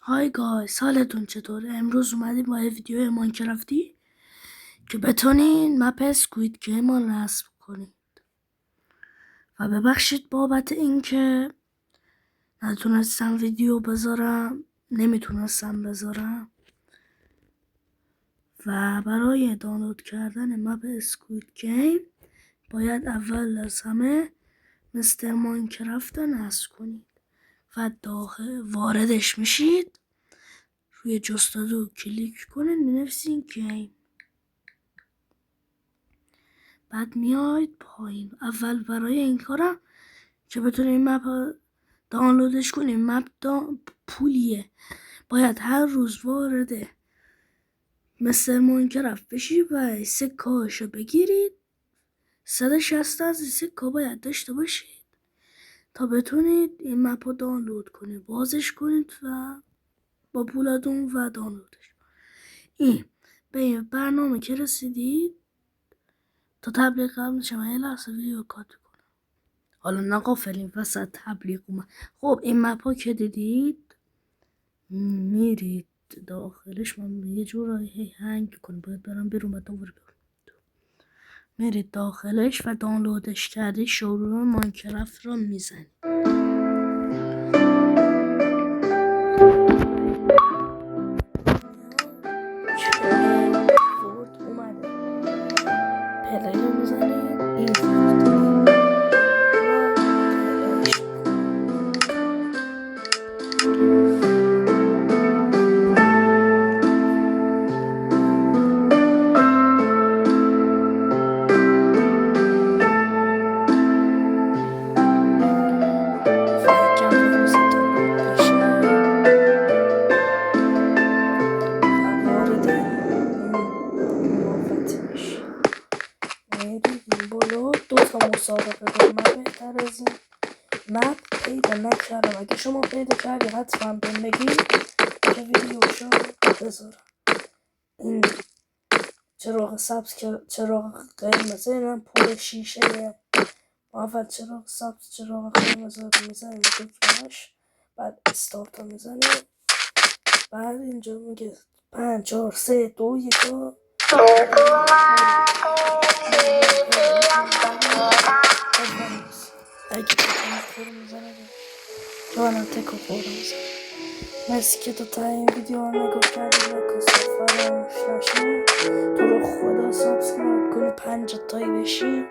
های گای سالتون چطوره؟ امروز اومدیم با یه ویدیو ماینکرافتی که بتونین مپ اسکوید گیم رو نصب کنید و ببخشید بابت اینکه نتونستم ویدیو بذارم، نمیتونستم بذارم. و برای دانلود کردن مپ اسکوید گیم باید اول از همه مستر ماینکرافت رو نصب کنید و واردش میشید. روی جستجو کلیک کنید، مینویسین گیم، بعد میاید پایین. اول برای این کارم که بتونید مپ دانلودش کنید، مپ پولیه، باید هر روز وارد مستر ماینکرافت بشید و سکه‌هاشو بگیرید. 160 از این سکه باید داشته باشید تا بتونید این مپ رو دانلود کنید، بازش کنید و با پولتون و دانلودش. این به این برنامه که رسیدید تا تبلیغ قبل شما یه لحظه ویدیو کات کنم. حالا نقافلیم وسط تبلیغ اومد. خب این مپ ها که دیدید میرید داخلش. من یه جورایی هنگ کنم، باید برم بیرون و دوباره بیرون. میرید داخلش و دانلودش کردی شروع ماینکرافت رو میزنید. اومده پلی رو میزنید این بالا دو تا مسابقه دارم. من بهتر از این مپ پیدا نکردم. اگه شما پیدا کردی حتما بهم بگید که ویدیوشو بذارم. این چراغ سبز که چراغ قرمز، اینم پول شیشه. اول چراغ سبز چراغ قرمز رو میزنیم دکمه‌اش، بعد استارت رو میزنیم. بعد اینجا میگه 5 4 3 2 1 اگه تکو خورو میزنه جوانم تکو خورو میزنه. مرسی که تا این ویدیو رو نگاه کردی. لایک و فراموش نشه. تو رو خدا سابسکرایب کنی 50 تایی بشی.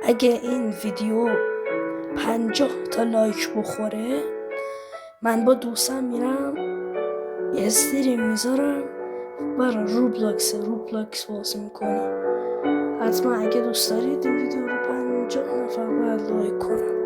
اگه این ویدیو 50 تا لایک بخوره من با دوستم میرم یه استریم میذارم برای روبلاکس باز میکنم. حتما اگه دوست دارید این ویدیو رو 50 نفر باید لایک کنم.